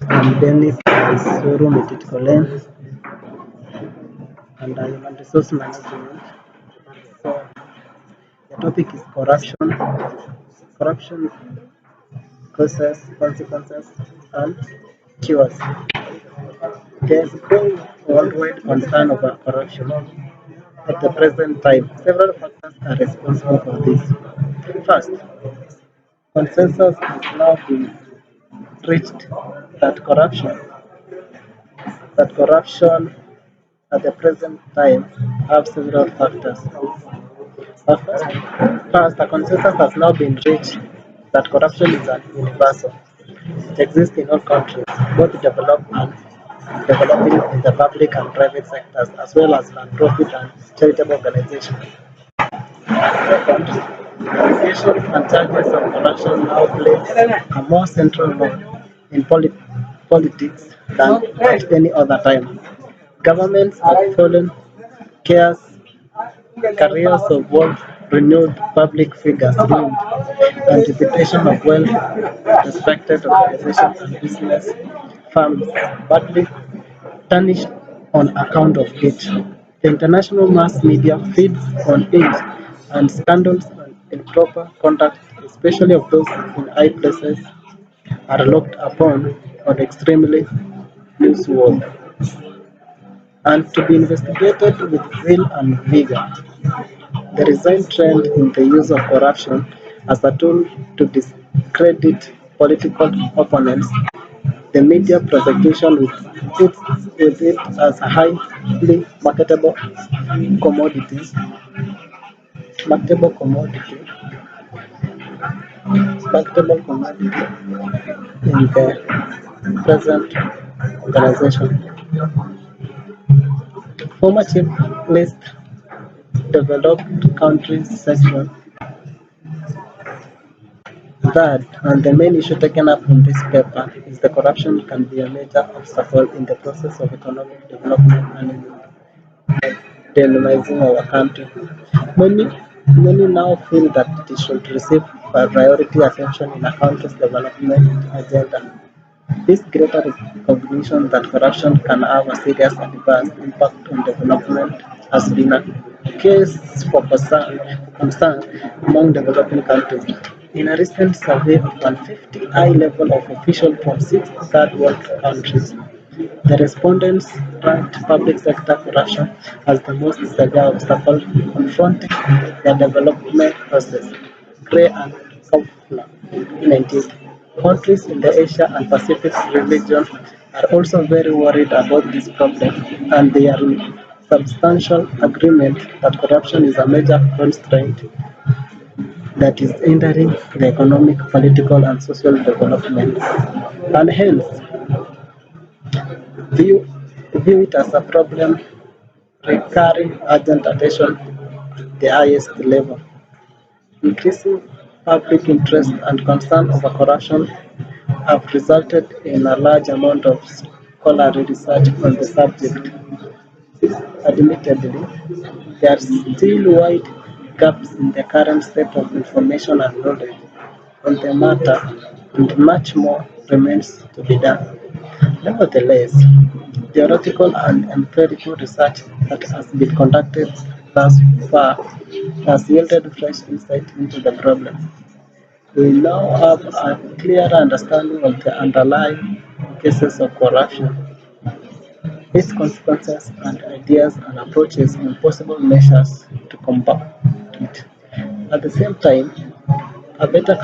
I'm Dennis Suru Mititkolen, and I am on resource management. So the topic is corruption, corruption causes, consequences, and cures. There is growing worldwide concern over corruption. At the present time, several factors are responsible for this. First, consensus has now been reached that corruption at the present time have several factors. First, a consensus has now been reached that corruption is an universal. It exists in all countries, both developed and developing, in the public and private sectors, as well as non-profit and charitable organizations. Second, allegations and charges of corruption now play a more central role in politics than at any other time. Governments have fallen cares careers of both renewed public figures named and reputation of well-respected organizations and business firms badly tarnished on account of it. The international mass media feeds on it, and scandals and improper conduct, especially of those in high places, are looked upon on extremely newsworthy and to be investigated with zeal and vigor. The recent trend in the use of corruption as a tool to discredit political opponents, the media prosecution with it as a highly marketable commodity, marketable commodity in the present organization. Former chief list developed countries section that, and the main issue taken up in this paper is the corruption can be a major obstacle in the process of economic development and in dynamizing our country. Many, many now feel that it should receive priority attention in a country's development agenda. This greater recognition that corruption can have a serious adverse impact on development has been a case for concern among developing countries. In a recent survey of 150 high-level of officials from six third-world countries, the respondents ranked public sector corruption as the most severe obstacle confronting the development process. Gray and Kaufler, 19. Countries in the Asia and Pacific region are also very worried about this problem, and they are in substantial agreement that corruption is a major constraint that is hindering the economic, political, and social development, and hence view, view it as a problem requiring urgent attention at the highest level. Increasing public interest and concern over corruption have resulted in a large amount of scholarly research on the subject. Admittedly, there are still wide gaps in the current state of information and knowledge on the matter, and much more remains to be done. Nevertheless, theoretical and empirical research that has been conducted thus far has yielded fresh insight into the problem. We now have a clearer understanding of the underlying cases of corruption, its consequences, and ideas and approaches on possible measures to combat it. At the same time, a better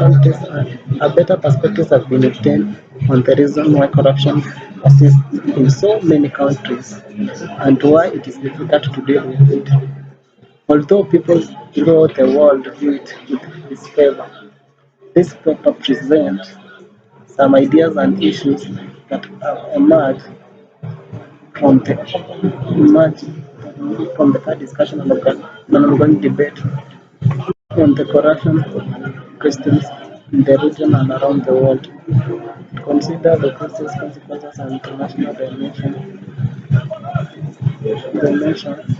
perspective has been obtained on the reason why corruption persists in so many countries and why it is difficult to deal with it. Although people throughout the world view it with disfavor, this paper presents some ideas and issues that have emerged from the third discussion and ongoing debate on the corruption questions in the region and around the world. Consider the causes, consequences, and international dimensions,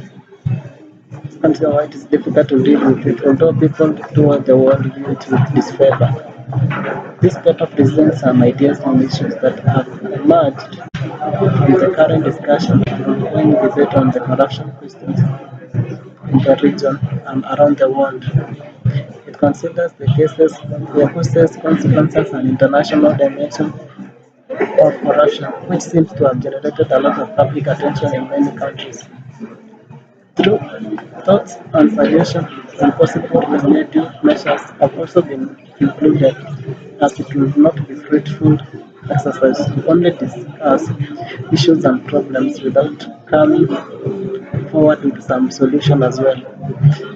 and why it is difficult to deal with it, although people throughout the world view it with disfavor. This paper presents some ideas on issues that have emerged from the current discussion and ongoing debate on the corruption questions in the region and around the world. It considers the causes, consequences, and international dimension of corruption, which seems to have generated a lot of public attention in many countries. Through thoughts and suggestions on possible remedial measures have also been included, as it will not be fruitful exercise to only discuss issues and problems without coming forward with some solution as well.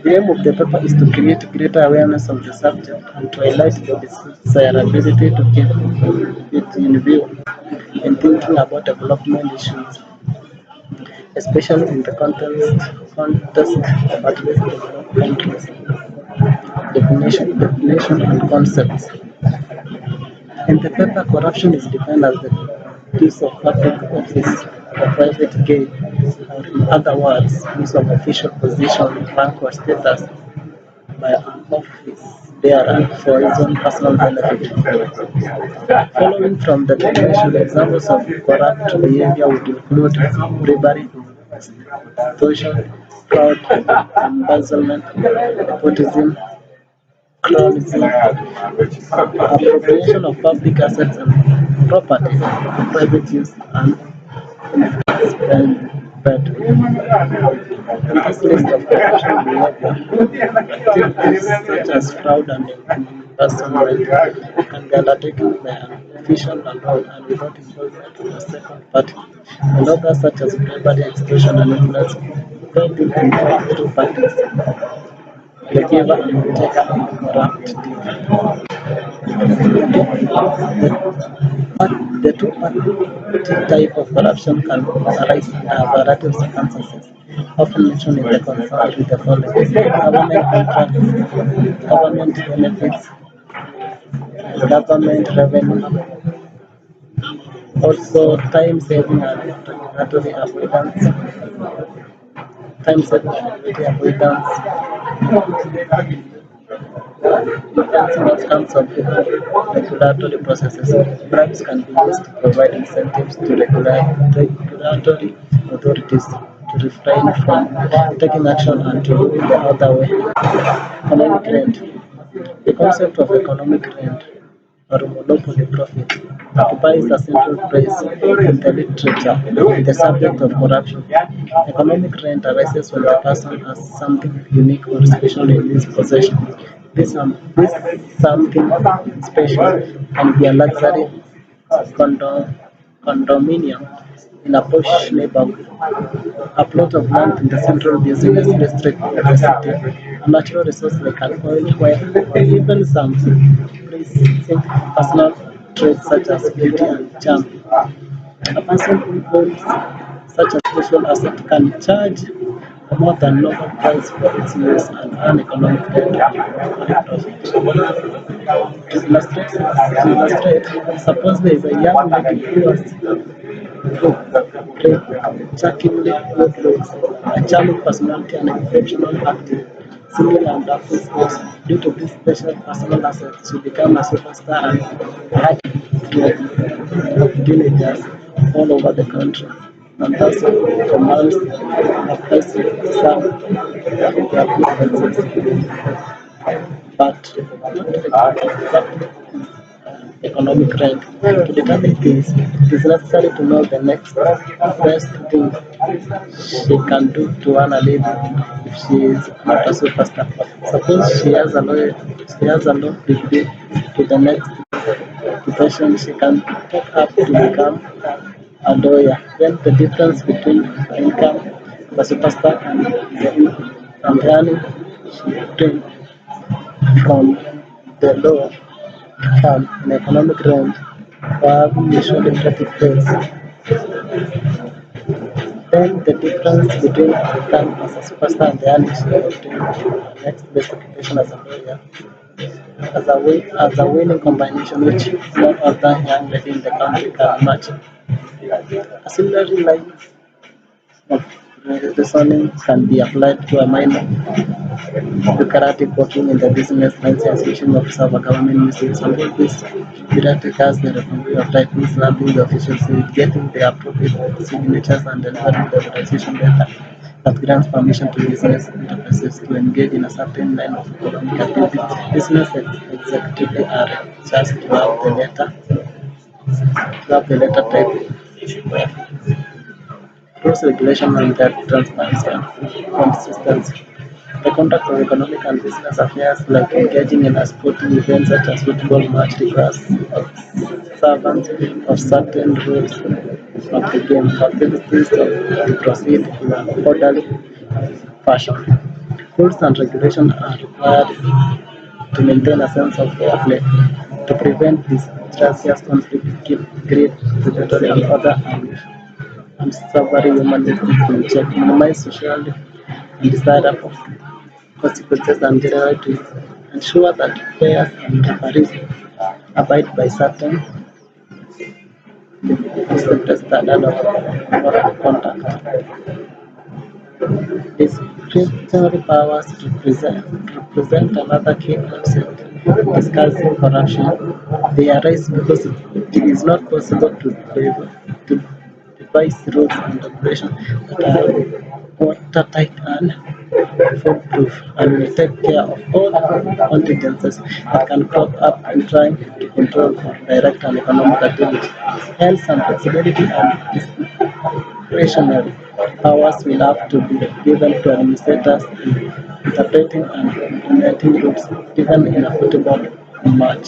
The aim of the paper is to create greater awareness of the subject and to highlight the desirability to keep it in view in thinking about development issues, especially in the context of at least developed countries. Definition and concepts. In the paper, corruption is defined as the use of public office for private gain, or in other words, use of official position, rank, or status by an office bearer for his own personal benefit. Following from the definition, examples of corrupt behavior would include bribery, extortion, fraud, embezzlement, nepotism, cronyism, appropriation of public assets and property for private use, and infringement. In this list of corruption behavior, activities such as fraud and embezzlement can be undertaken by an official alone and without involvement of a second party, and others such as bribery, extortion, and influence can be involved two parties, the giver and the taker in the corrupt deal. The two-party type of corruption can arise under a variety of circumstances, often mentioned in the concern with the following: government contracts, government benefits, government revenue, also time saving and regulatory avoidance, time saving and regulatory avoidance, enhancing outcomes of regulatory processes. Bribes can be used to provide incentives to regulatory authorities to refrain from taking action and to do the other way. Economic rent. The concept of economic rent or monopoly profit occupies a central place in the literature and the subject of corruption. Economic rent arises when the person has something unique or special in his possession. This something special can be a luxury condominium in a posh neighborhood, a plot of land in the central business district of the city, a natural resource like an oil well, or even some pleasing personal traits such as beauty and charm. A person who owns such a special asset can charge more than normal price for its use and earn economic profit. To illustrate, suppose there is a young lady who has shockingly good looks, a charming personality, and exceptional acting, singing and dancing skills. Due to this special personal assets, she became a superstar and had of teenagers all over the country, and thus commands a price sum for their good but not exactly economic rank. To determine this, it is necessary to know the next best thing she can do to earn a living if she is not a superstar. Suppose she has a low degree to the next profession she can take up to become a lawyer. Then the difference between the income of a superstar and the earning she obtained from the law in economic range have usually pretty close. Then the difference between income as a superstar and the earnings she obtained next best occupation as a lawyer as a winning combination which no other young lady in the country can match. A similar line of reasoning can be applied to a minor. bureaucratic working in the business license mission officer of a government ministry. Solving this bureaucratic as the revenue of typing, slapping the officials, getting the appropriate signatures and delivering the authorization letter that grants permission to business enterprises to engage in a certain line of economic activity. Business executives are charged to have the letter type rules, regulation, and their transparency and consistency. The conduct of economic and business affairs, like engaging in a sporting event such as football match, requires observance of certain rules of the game for citizens to proceed in an orderly fashion. Rules and regulations are required to maintain a sense of fair play, to prevent distrust, conflict, keep greed, predatory, and other unsavory human instincts in check, minimize social and desirable consequences, and generally to ensure that players and referees abide by certain accepted standard of moral conduct. Discretionary powers represent another key concept in discussing corruption. They arise because it is not possible to devise rules and regulations that are watertight and foolproof and will take care of all contingencies that can crop up in trying to control or direct an economic activity. Hence, some flexibility and discretionary powers will have to be given to administrators in interpreting and implementing rules, even in a football match.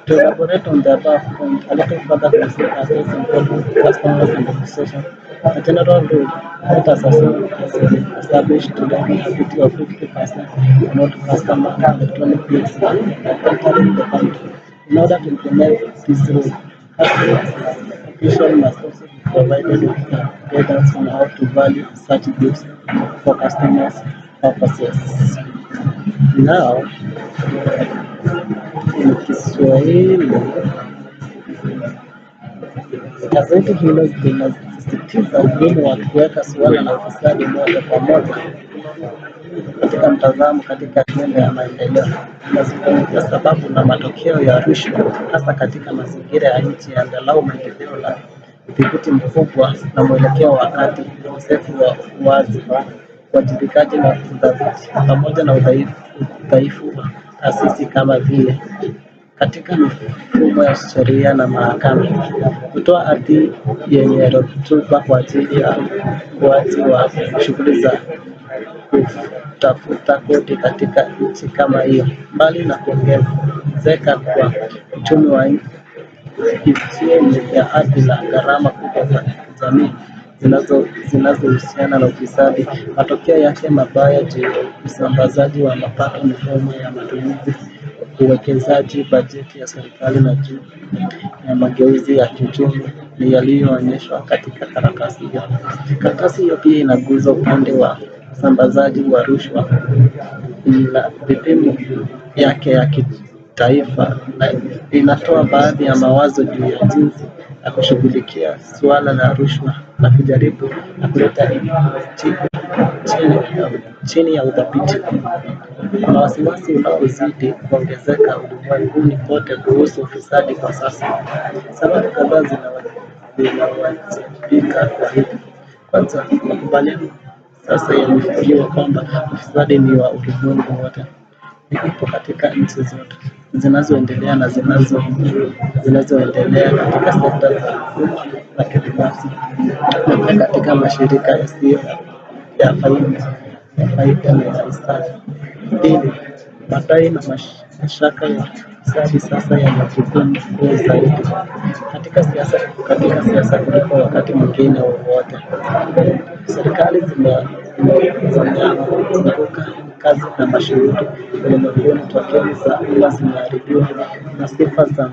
To elaborate on the above point, a little further consider those involving customers and administration. A general rule that has been established to limit a duty of 50% on all customer electronic bills entering the country. In order to implement this rule, customers officials must also be provided with guidance on how to value such goods for customers' purposes. Now, in Kiswahili, gazeti hilo linasisitiza umuhimu wa kuweka suala la ufisadi moja kwa moja katika mtazamo katika ajenda ya maendeleo. Inazungumzia sababu na matokeo ya rushwa hasa katika mazingira ya nchi angalau maendeleo la udhibiti mkubwa na mwelekeo wa kati, ukosefu wa uwazi, uwajibikaji na udhabiti, pamoja na udhaifu wa taasisi kama vile katika mifumo ya sheria na mahakama, kutoa ardhi yenye rutuba kwa ajili ya ukuaji wa shughuli za kutafuta kodi katika nchi kama hiyo. Mbali na kuongezeka kwa uchumi wa chini ya ardhi na gharama kubwa za kijamii zinazohusiana na ufisadi, matokeo yake mabaya juu ya usambazaji wa mapato, mifumo ya matumizi, uwekezaji, bajeti ya serikali na juu ya mageuzi ya kiuchumi ni yaliyoonyeshwa katika karatasi hiyo. Karatasi hiyo pia inaguza upande wa usambazaji wa rushwa, ina vipimo yake ya kitaifa na inatoa baadhi ya mawazo juu ya jinsi ya kushughulikia suala la rushwa na kujaribu na kuleta chini ya udhibiti. Kuna wasiwasi unaozidi kuongezeka ulimwenguni kote kuhusu ufisadi kwa sasa. Sababu kadhaa zinawajibika kwa hili. Kwanza, makubaliano sasa yamefikiwa kwamba ufisadi ni wa ulimwengu wote. Ipo katika nchi zote zinazoendelea na zinazoendelea katika sekta za umma na kibinafsi, na pia katika mashirika yasiyo ya faida na ya hisani. Pili, madai na mashaka ya ufisadi sasa yana jukumu kuu zaidi katika siasa kuliko wakati mwingine wowote. Serikali zimeanguka kazi na mashuhuri ulimwenguni, takwimu za umma zimeharibiwa na sifa za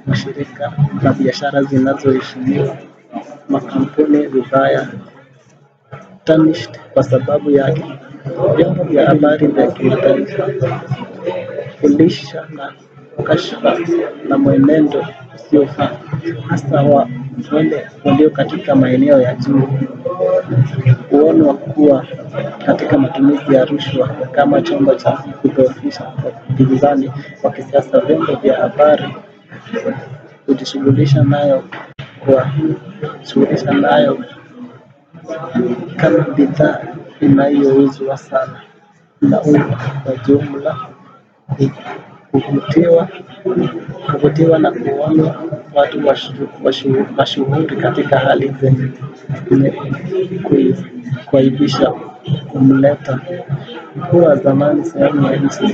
mashirika na biashara zinazoheshimiwa makampuni vibaya tarnished kwa sababu yake. Vyombo vya habari vya kimataifa kulisha na kashfa na mwenendo usiofaa, hasa wa wale walio katika maeneo ya juu, huonwa kuwa katika matumizi ya rushwa kama chombo cha kudhoofisha upinzani wa kisiasa. Vyombo vya habari hujishughulisha nayo kwa shughulisha nayo kama bidhaa inayouzwa sana na umma kwa jumla, kuvutiwa na kuona watu mashuhuri katika hali zenye kuaibisha. Kumleta mkuu wa zamani sehemu ya nchi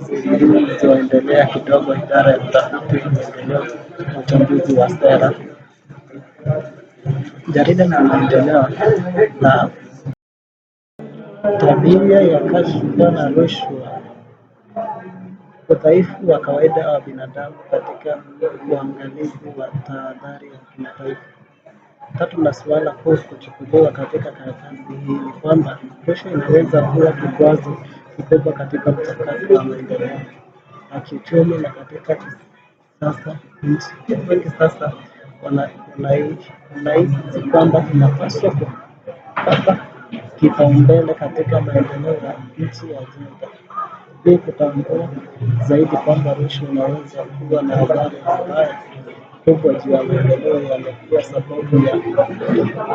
zilizoendelea kidogo, idara ya utafiti, maendeleo na uchambuzi wa sera, jarida la maendeleo na tabia ya kashfa na rushwa, udhaifu wa kawaida wa binadamu katika uangalizi wa tahadhari ya kimataifa. Tatu, na suala kuu kuchukuliwa katika karatasi hii ni kwamba rushwa inaweza kuwa kikwazo kikubwa katika mchakato wa maendeleo ya kiuchumi na katika sasa. Nchi wengi sasa wanahisi kwamba inapaswa kupata kipaumbele katika maendeleo ya nchi ya ajenda. Hii kutambua zaidi kwamba rushwa inaweza kuwa na athari mbaya kubwa juu ya maendeleo yamekuwa sababu ya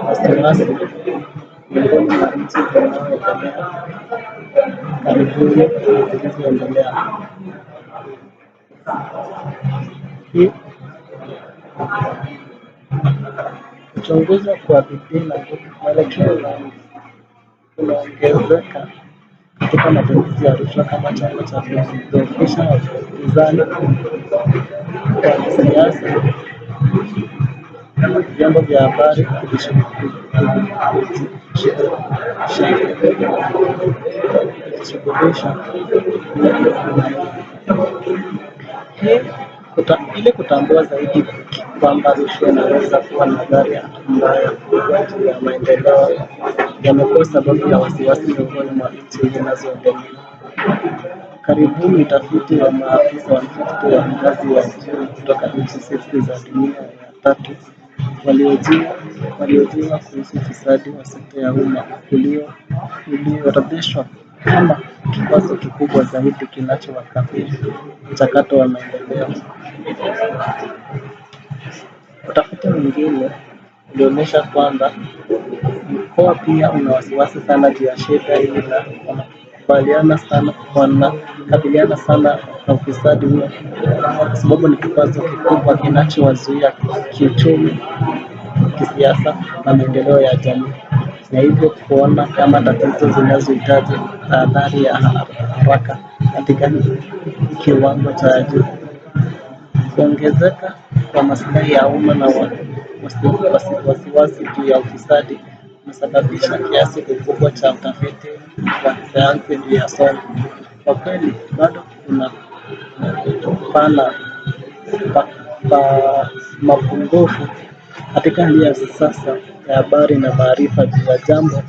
wasiwasi miongoni mwa nchi zinazoendelea karibuni na zilizoendelea. Hii kuchunguzwa kwa bidii na nguvu, mwelekeo unaongezeka katika matumizi ya rushwa kama chombo cha kudhoofisha wapinzani wa kisiasa. Vyombo vya habari kujishughulisha ili kutambua zaidi kwamba rushwa inaweza kuwa na athari mbaya kubwa juu ya maendeleo, yamekuwa sababu ya wasiwasi miongoni mwa nchi zinazoendelea. Karibuni utafiti wa maafisa wa mtafiti wa ngazi ya juu kutoka nchi 60 za dunia ya tatu waliojiwa kuhusu ufisadi wa sekta ya umma uliorodheshwa kama kikwazo kikubwa zaidi kinachowakabili mchakato wa maendeleo. Utafiti mwingine ulionyesha kwamba mkoa pia una wasiwasi sana juu ya shida hili na wanakabiliana sana na ufisadi huo kwa sababu ni kikwazo kikubwa kinachowazuia kiuchumi, kisiasa na maendeleo ya jamii, na hivyo kuona kama tatizo zinazohitaji tahadhari ya haraka katika kiwango cha juu. Kuongezeka kwa maslahi ya umma na wasiwasi juu ya ufisadi umesababisha kiasi kikubwa cha utafiti wa kisayansi juu ya swala. Kwa kweli bado kuna mapungufu katika hali ya sasa ya habari na maarifa juu ya jambo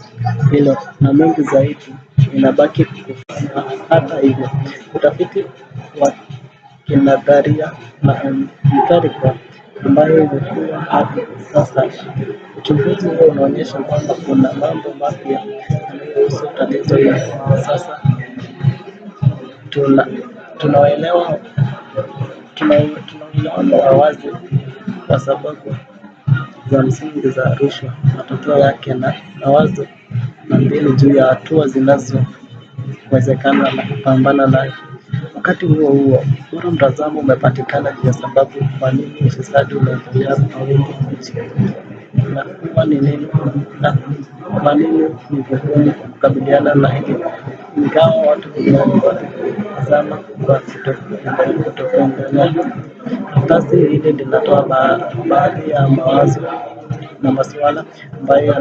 hilo, na mengi zaidi inabaki kufanywa. Hata hivyo, utafiti wa kinadharia na empirical ambayo imekuwa hadi sasa, uchunguzi huo unaonyesha kwamba kuna mambo mapya yanayohusu tatizo hili. Sasa tunauelewa wa wazi kwa sababu za msingi za rushwa, matokeo yake na mawazo na mbinu juu ya hatua zinazowezekana na kupambana nayo. Wakati huo huo, bora mtazamo umepatikana juu ya sababu kwa nini ufisadi unaendelea kwa wingi nchini na kwa nini ni vigumu kukabiliana na hili, ingawa watu duniani wanatazama kwa kutopendelea. Karatasi hili linatoa baadhi ya mawazo na masuala ambayo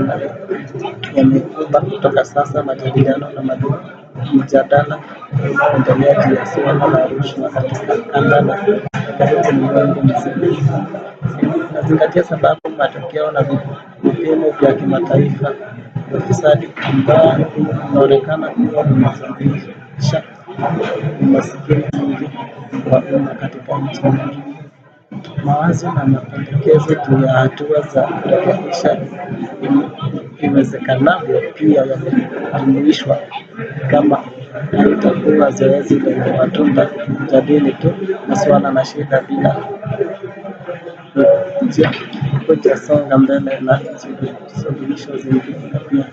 yamekuba kutoka sasa majadiliano na mjadala unaoendelea juu ya suala la rushwa katika kanda na karibu ulimwengu mzima. Nazingatia sababu, matokeo na vipimo vya kimataifa vya ufisadi ambao unaonekana kuwa vinasababisha umaskini mwingi wa umma katika nchi nyingi. Mawazo na mapendekezo juu ya hatua za kurekebisha iwezekanavyo pia yamejumuishwa kama haitakuwa zoezi lenye matunda kujadili tu masuala na shida bila kujasonga mbele na suluhisho zingine pia.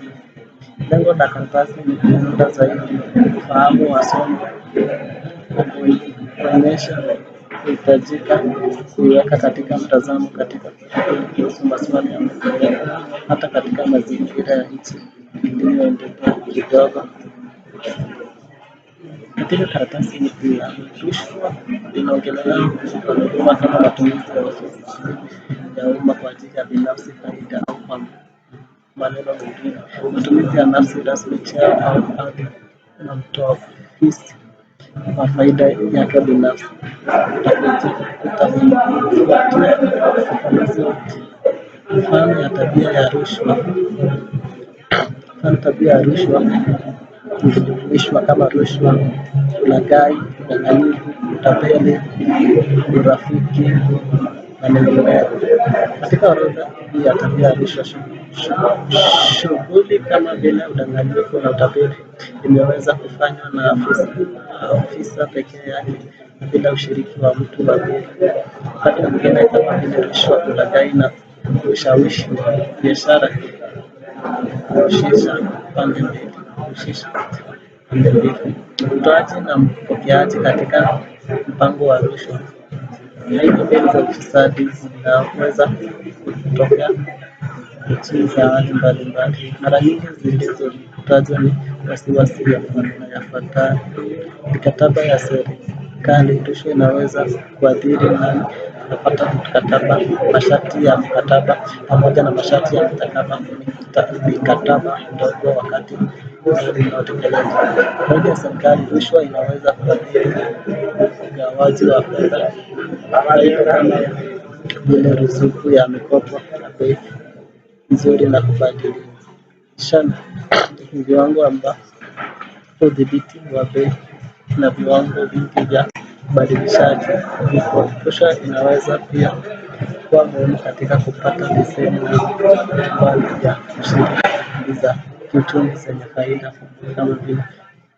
Lengo la karatasi ni kuunda zaidi ufahamu wa somo na kuonyesha kuhitajika kuiweka katika mtazamo katika kufikiri kuhusu maswali ya maendeleo hata katika mazingira ya nchi iliyoendelea kidogo. Katika karatasi hii ya rushwa inaongelea huduma kama matumizi ya ofisi ya umma kwa ajili ya binafsi, faida au kwa maneno mengine, matumizi ya nafsi rasmi, cheo au hadhi na mtoa ofisi kwa faida yake binafsi. Mfano ya tabia ya rushwa. Mfano tabia ya rushwa ikijumuishwa kama rushwa, ulaghai, udanganyifu, utapeli, urafiki na mengineyo. Katika orodha hii ya tabia ya rushwa, shughuli kama vile udanganyifu na utapeli imeweza kufanywa na afisa pekee yake bila ushiriki wa mtu wa pili. Wakati mwingine kama vile rushwa, ulaghai na ushawishi wa biashara kuhusisha pande mbili. Utoaji na mpokeaji katika mpango wa rushwa. Aina mbili za ufisadi zinaweza kutokea nchi za hali mbalimbali. Mara nyingi zilizotajwa ni wasiwasi yafuatayo: mikataba ya serikali. Rushwa inaweza kuathiri nani anapata mkataba, masharti ya mkataba pamoja na masharti ya mikataba ndogo wakati inayotekelezwa. Zaidi ya serikali, rushwa inaweza kuathiri ugawaji wa fedha kama vile ruzuku ya mikopo na bei nzuri na kubadilishana viwango ambapo udhibiti wa bei na viwango vingi vya ubadilishaji vipo. Rushwa inaweza pia kuwa muhimu katika kupata leseni na vibali vya shughuli za kiuchumi zenye faida kubwa kama vile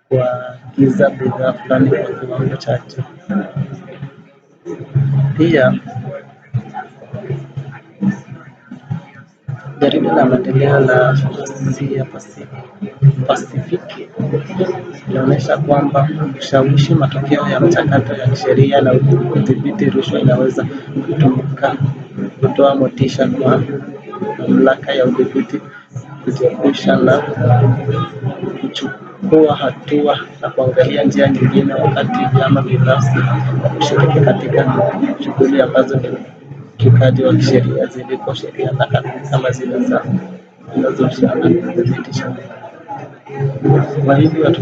kuagiza bidhaa fulani kwa kiwango cha juu. Pia jarida la maendeleo la Asia Pasifiki inaonyesha kwamba kushawishi matokeo ya mchakato ya kisheria na udhibiti rushwa inaweza kutumika kutoa motisha kwa mamlaka ya udhibiti kujiepusha na kuchukua hatua na kuangalia njia nyingine, wakati vyama binafsi kushiriki katika shughuli ambazo ni ukiukaji wa kisheria ziliko sheria na kanuni kama zile zinazohusiana na kudhibitisha. Kwa hivyo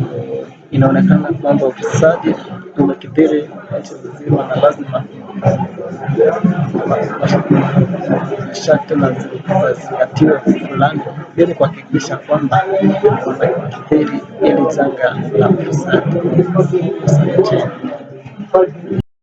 inaonekana kwamba ufisadi umekithiri nchi nzima na lazima masharti na zingatiwe fulani ili kuhakikisha kwamba umekithiri ili janga la ufisadi.